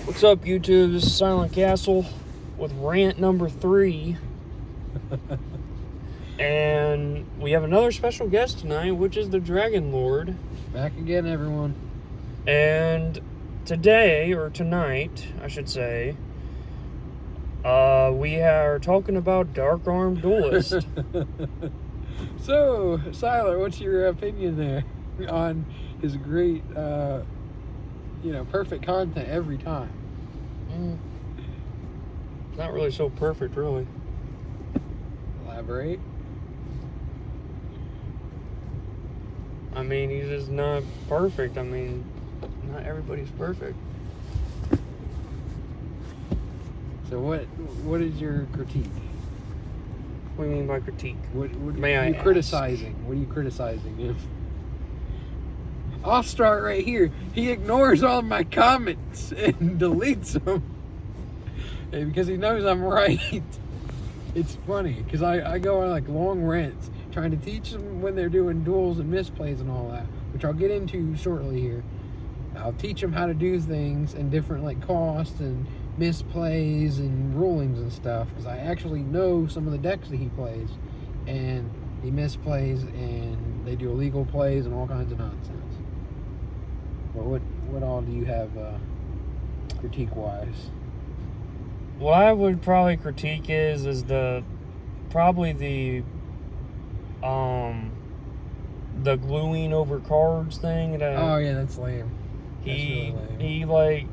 What's up, YouTube? This is Silent Castle with rant number 3. And we have another special guest tonight, which is the Dragon Lord. Back again, everyone. And today, or tonight, I should say, we are talking about Dark Arm Duelist. So, Siler, what's your opinion there on his great, perfect content every time? Not really so perfect, really. Elaborate. I mean, he's just not perfect. I mean, not everybody's perfect. So what is your critique? What do you mean by critique? What May are you I criticizing? What are you criticizing? If I'll start right here. He ignores all my comments and deletes them because he knows I'm right. It's funny because I go on like long rants trying to teach them when they're doing duels and misplays and all that, which I'll get into shortly here. I'll teach them how to do things and different like costs and misplays and rulings and stuff because I actually know some of the decks that he plays, and he misplays and they do illegal plays and all kinds of nonsense. But what all do you have critique wise? What I would probably critique is the gluing over cards thing. Oh yeah, that's lame. He That's really lame. he like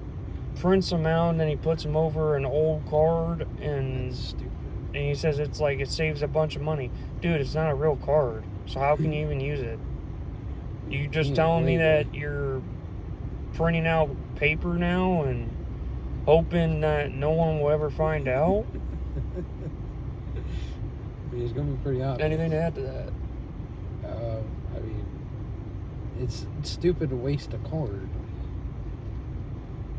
prints them out and then he puts them over an old card and That's stupid. and he says it's like it saves a bunch of money. Dude, it's not a real card, so how can you even use it? You just telling me that you're printing out paper now and hoping that no one will ever find out? It's gonna be pretty obvious. Anything to add to that? I mean, it's stupid to waste a card.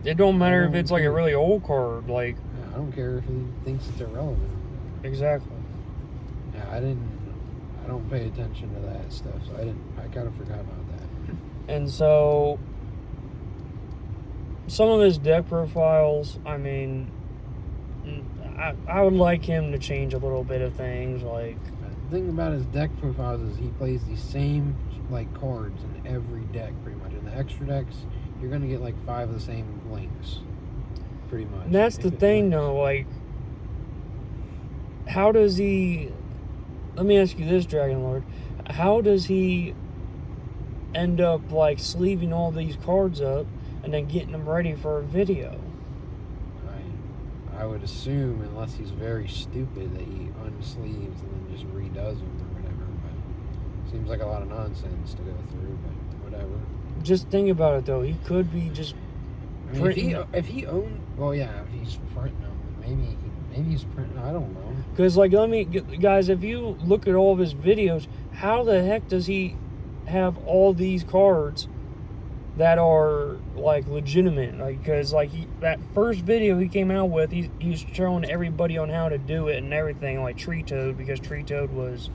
It don't matter I if don't it's like a care. really old card, like. I don't care if he thinks it's irrelevant. Exactly. Yeah, I don't pay attention to that stuff, so I kind of forgot about that. And so, some of his deck profiles, I mean, I would like him to change a little bit of things, like. The thing about his deck profiles is he plays the same like cards in every deck, pretty much. In the extra decks, you're gonna get like 5 of the same links, pretty much. And that's the thing, though, like, how does he, let me ask you this, Dragon Lord, how does he end up, like, sleeving all these cards up and then getting them ready for a video? I would assume, unless he's very stupid, that he unsleeves and then just redoes them or whatever. But seems like a lot of nonsense to go through. But whatever. Just think about it, though. He could be just. I mean, if he owned, well, yeah, if he's printing them, maybe he's printing. I don't know. Because, like, guys, if you look at all of his videos, how the heck does he have all these cards that are, like, legitimate? Like, because, like, that first video he came out with, he's showing everybody on how to do it and everything, like Tree Toad, because Tree Toad was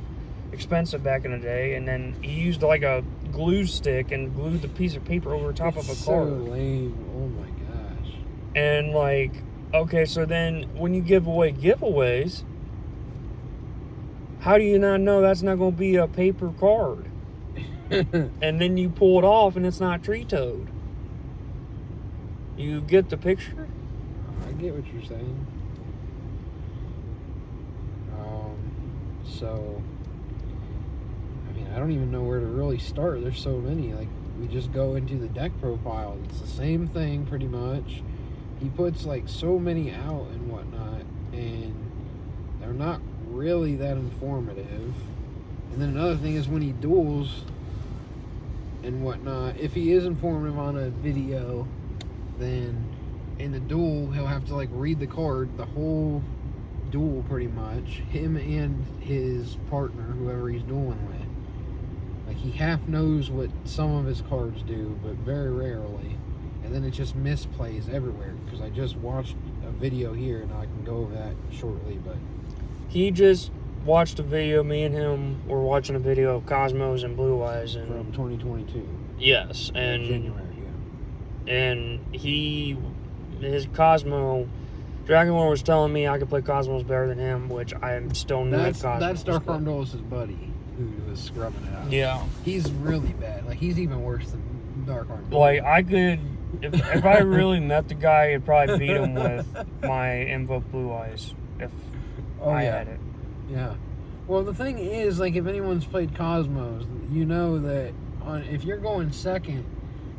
expensive back in the day, and then he used, like, a glue stick and glued the piece of paper over top of a card. So lame. Oh my gosh. And, like, okay, so then when you give away giveaways, how do you not know that's not going to be a paper card? And then you pull it off and it's not Tree Toad. You get the picture? I get what you're saying. So, I mean, I don't even know where to really start. There's so many. Like, we just go into the deck profile. It's the same thing pretty much. He puts like so many out and whatnot, and they're not really that informative. And then another thing is when he duels and whatnot, if he is informative on a video, then in the duel he'll have to like read the card the whole duel pretty much, him and his partner, whoever he's dueling with. Like, he half knows what some of his cards do, but very rarely. And then it just misplays everywhere, because I just watched a video here and I can go over that shortly. But he just watched a video. Me and him were watching a video of Cosmos and Blue Eyes and from 2022. Yes, and January, yeah. And he his Cosmo. Dragon Lord was telling me I could play Cosmos better than him, which I am still new at Cosmos. That's Dark Arm Duelist's buddy who was scrubbing it out. Yeah. He's really bad. Like, he's even worse than Dark Arm Duelist. Like, I could, if I really met the guy, I'd probably beat him with my Invoke Blue Eyes if I had it. Yeah. Well, the thing is, like, if anyone's played Cosmos, you know that if you're going second,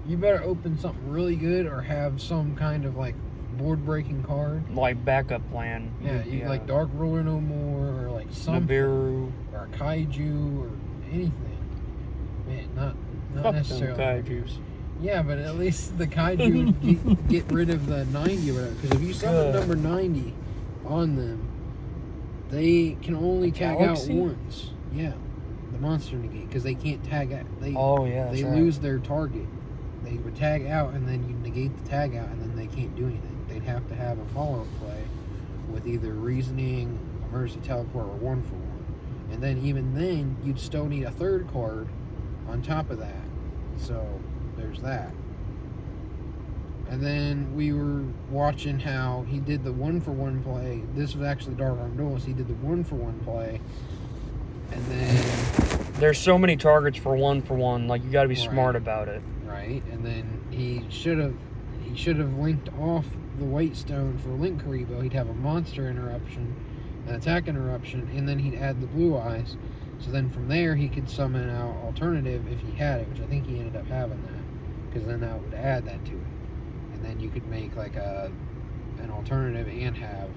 you better open something really good or have some kind of, like, board-breaking card. Like backup plan. Yeah, like Dark Ruler No More, or like something. Nibiru. Or Kaiju, or anything. Man, not Fuck necessarily. them Kaijus. Yeah, but at least the Kaiju get rid of the 90 or whatever. Because if you summon number 90 on them, they can only tag Galaxy? out once. Yeah, the monster negate, because they can't tag out. They lose their target. They would tag out, and then you negate the tag out, and then they can't do anything. They'd have to have a follow-up play with either reasoning, emergency teleport, or 1-for-1. And then even then, you'd still need a third card on top of that. So there's that. And then we were watching how he did the 1-for-1 play. This was actually Dark Arm Duelist. He did the 1-for-1 play. And then there's so many targets for 1-for-1. Like, you got to be smart about it. Right. And then he should have linked off the White Stone for Link Karibo. He'd have a monster interruption, an attack interruption, and then he'd add the Blue Eyes. So then from there he could summon out alternative if he had it, which I think he ended up having that, because then that would add that to it. And then you could make like an alternative and have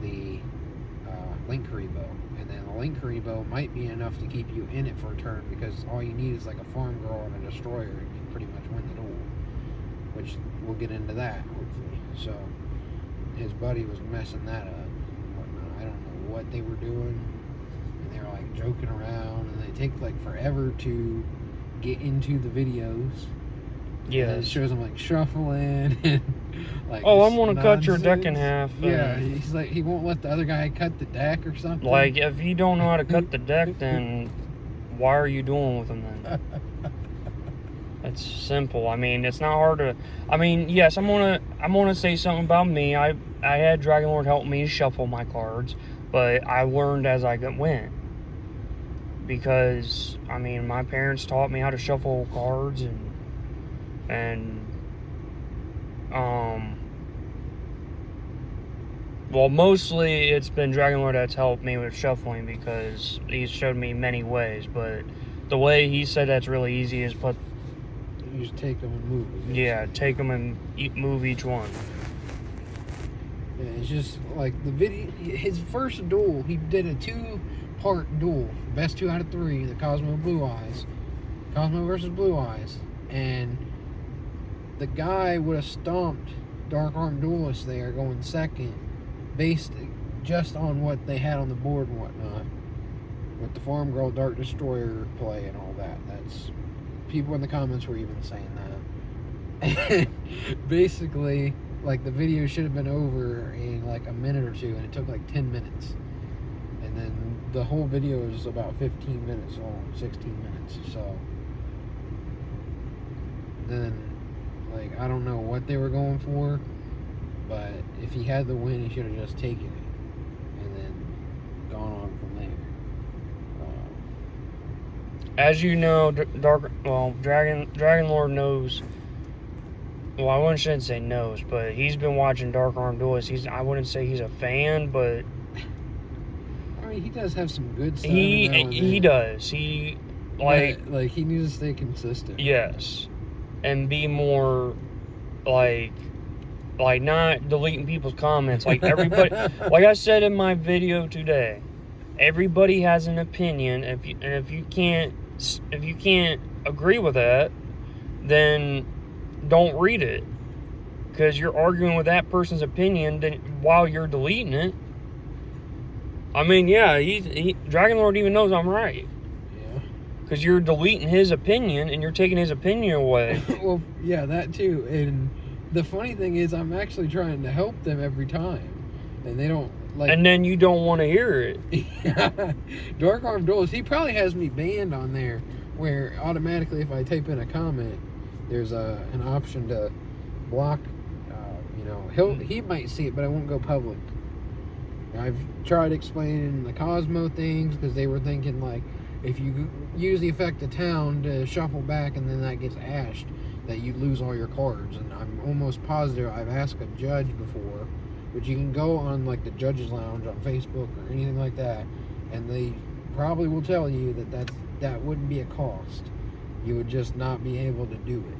the Link Karibo. And then the Link Karibo might be enough to keep you in it for a turn, because all you need is like a Farm Girl and a Destroyer, and you pretty much win the duel. Which we'll get into that, hopefully. So his buddy was messing that up. I don't know what they were doing. And they were like joking around, and they take like forever to get into the videos. Yeah, it shows him like shuffling and like. Oh, I'm gonna cut your deck in half. Yeah, he's like, he won't let the other guy cut the deck or something. Like, if you don't know how to cut the deck, then why are you doing with them then? It's simple. I mean, it's not hard to. I mean, yes, I'm gonna say something about me. I had Dragon Lord help me shuffle my cards, but I learned as I went. Because I mean, my parents taught me how to shuffle cards, well, mostly it's been Dragon Lord that's helped me with shuffling, because he's showed me many ways. But the way he said that's really easy is put. You just take them and move. Yeah, take them and move each one. Yeah, it's just like the video. His first duel, he did a 2-part duel. Best 2 out of 3. The Cosmo Blue Eyes. Cosmo versus Blue Eyes. And the guy would have stomped Dark Arm Duelist there going second, based just on what they had on the board and whatnot. With the Farm Girl Dark Destroyer play and all that. That's. People in the comments were even saying that. Basically, like, the video should have been over in like a minute or two, and it took like 10 minutes. And then the whole video is about 15 minutes long, 16 minutes. So then, like, I don't know what they were going for, but if he had the win, he should have just taken it and then gone on from there. As you know, Dragon Lord knows. Well, I shouldn't say knows, but he's been watching Dark Arm Duelist. I wouldn't say he's a fan, but I mean, he does have some good stuff. He does. He like he needs to stay consistent. Yes, and be more like not deleting people's comments. Like, everybody, like I said in my video today, everybody has an opinion. If you can't agree with that, then don't read it, because you're arguing with that person's opinion while you're deleting it. I mean, yeah, Dragon Lord even knows I'm right. Yeah. Because you're deleting his opinion and you're taking his opinion away. Well, yeah, that too. And the funny thing is, I'm actually trying to help them every time, and they don't like. And then you don't want to hear it. Dark Arm Duelist, he probably has me banned on there, where automatically if I type in a comment, there's an option to block You know, he might see it, but it won't go public. I've tried explaining the Cosmo things because they were thinking like, if you use the effect of town to shuffle back and then that gets ashed, that you lose all your cards. And I'm almost positive I've asked a judge before, but you can go on like the judge's lounge on Facebook or anything like that, and they probably will tell you that wouldn't be a cost. You would just not be able to do it.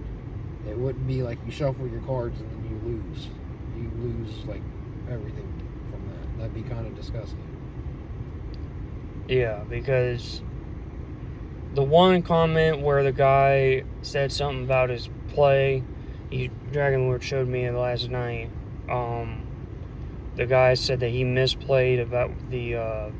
It wouldn't be like you shuffle your cards and then you lose. You lose like everything from that. That'd be kind of disgusting. Yeah, because the one comment where the guy said something about his play, Dragon Lord showed me it last night. The guy said that he misplayed about the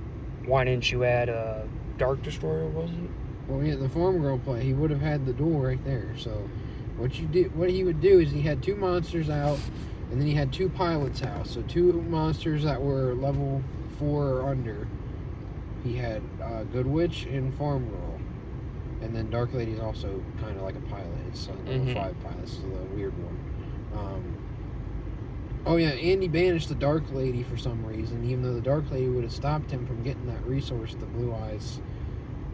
why didn't you add a Dark Destroyer, was it? Well, yeah, the Farm Girl play, he would have had the duel right there. So what he would do is he had 2 monsters out, and then he had 2 pilots out. So 2 monsters that were level 4 or under. He had Good Witch and Farm Girl. And then Dark Lady's also kind of like a pilot. It's a level 5 pilot. This is a weird one. Oh yeah, Andy banished the Dark Lady for some reason, even though the Dark Lady would have stopped him from getting that resource, the Blue Eyes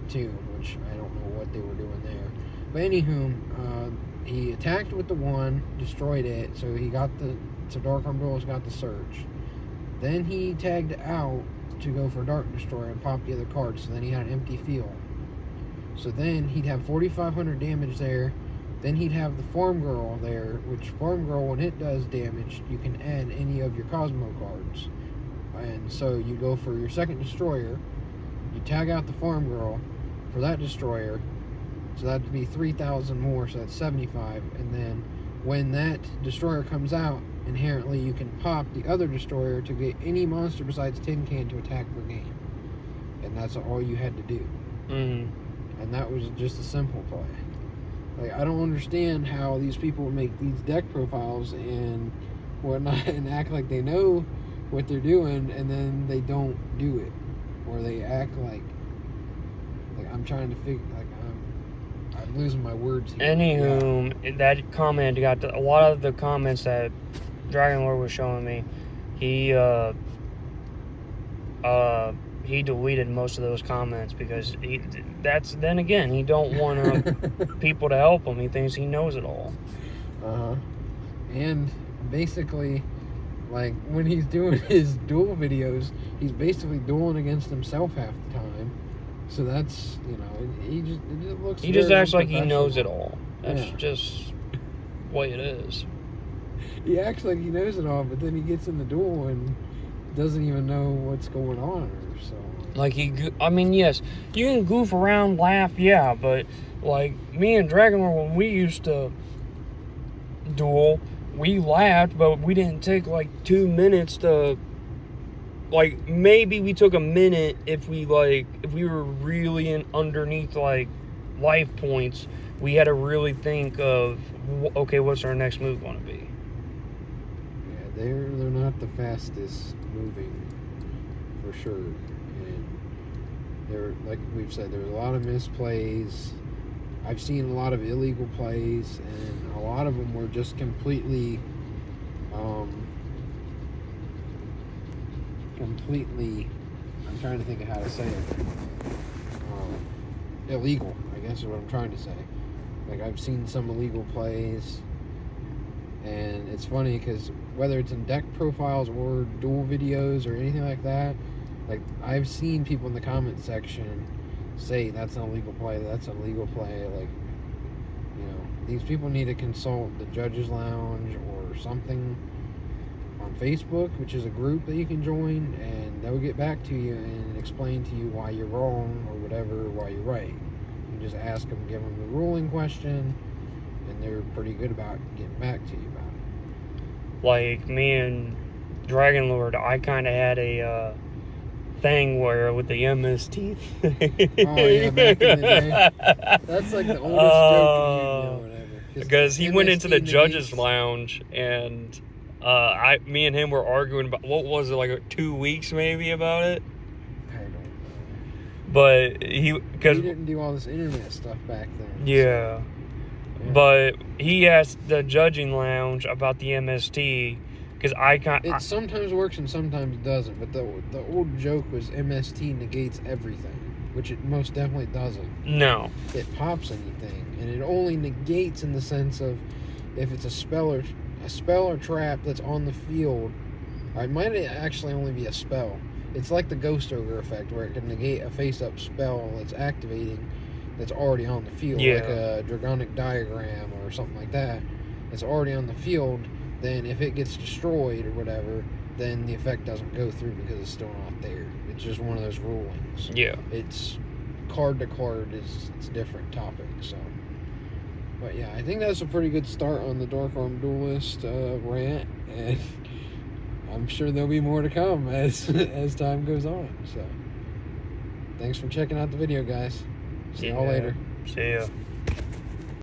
2, which I don't know what they were doing there. But anywho, he attacked with the 1, destroyed it, so Dark Umbrellas got the Surge. Then he tagged out to go for Dark Destroyer and pop the other card, so then he had an empty field. So then he'd have 4,500 damage there. Then he'd have the Farm Girl there, which Farm Girl, when it does damage, you can add any of your Cosmo cards. And so you go for your second Destroyer, you tag out the Farm Girl for that Destroyer, so that'd be 3,000 more, so that's 75. And then when that Destroyer comes out, inherently you can pop the other Destroyer to get any monster besides Tin Can to attack per game. And that's all you had to do. And that was just a simple play. Like, I don't understand how these people make these deck profiles and whatnot and act like they know what they're doing, and then they don't do it, or they act like I'm trying to figure. Like I'm losing my words here. Anywho, that comment got a lot of the comments that Dragon Lord was showing me. He deleted most of those comments because then again, he don't want people to help him. He thinks he knows it all. And basically, like, when he's doing his duel videos, he's basically dueling against himself half the time. So that's, it just looks. He just acts like he knows it all. That's just the way it is. He acts like he knows it all, but then he gets in the duel and doesn't even know what's going on or so. Like yes, you can goof around, laugh, yeah, but like me and Dragon Lord, when we used to duel, we laughed, but we didn't take like 2 minutes to, like, maybe we took a minute if we were really underneath like life points. We had to really think of, okay, what's our next move going to be? Yeah, they're not the fastest moving, for sure. And there, like we've said, there's a lot of misplays. I've seen a lot of illegal plays, and a lot of them were just completely, I'm trying to think of how to say it. Illegal, I guess is what I'm trying to say. Like, I've seen some illegal plays, and it's funny because whether it's in deck profiles or duel videos or anything like that, like, I've seen people in the comment section say that's an illegal play, that's an illegal play. Like, these people need to consult the judge's lounge or something on Facebook, which is a group that you can join, and they'll get back to you and explain to you why you're wrong or whatever, why you're right. You just ask them, give them the ruling question, and they're pretty good about getting back to you about it. Like, me and Dragon Lord, I kind of had a thing where with the MS teeth. Oh yeah, back in the day. That's like the oldest joke in whatever. Because he went into the judge's lounge, and me and him were arguing about, what was it, like 2 weeks maybe about it? I don't know. But we didn't do all this internet stuff back then. Yeah. Yeah. But he asked the judging lounge about the MST because It sometimes works and sometimes doesn't. But the old joke was MST negates everything, which it most definitely doesn't. No. It pops anything, and it only negates in the sense of if it's a spell or trap that's on the field. Or it might actually only be a spell. It's like the Ghost Ogre effect, where it can negate a face-up spell that's activating that's already on the field, Yeah. like a Dragonic Diagram or something like that. It's already on the field. Then if it gets destroyed or whatever, then the effect doesn't go through because it's still not there. It's just one of those rulings. Yeah. It's card to card it's a different topic. So, but yeah, I think that's a pretty good start on the Dark Arm Duelist rant, and I'm sure there'll be more to come as time goes on. So, thanks for checking out the video, guys. See y'all later. See ya.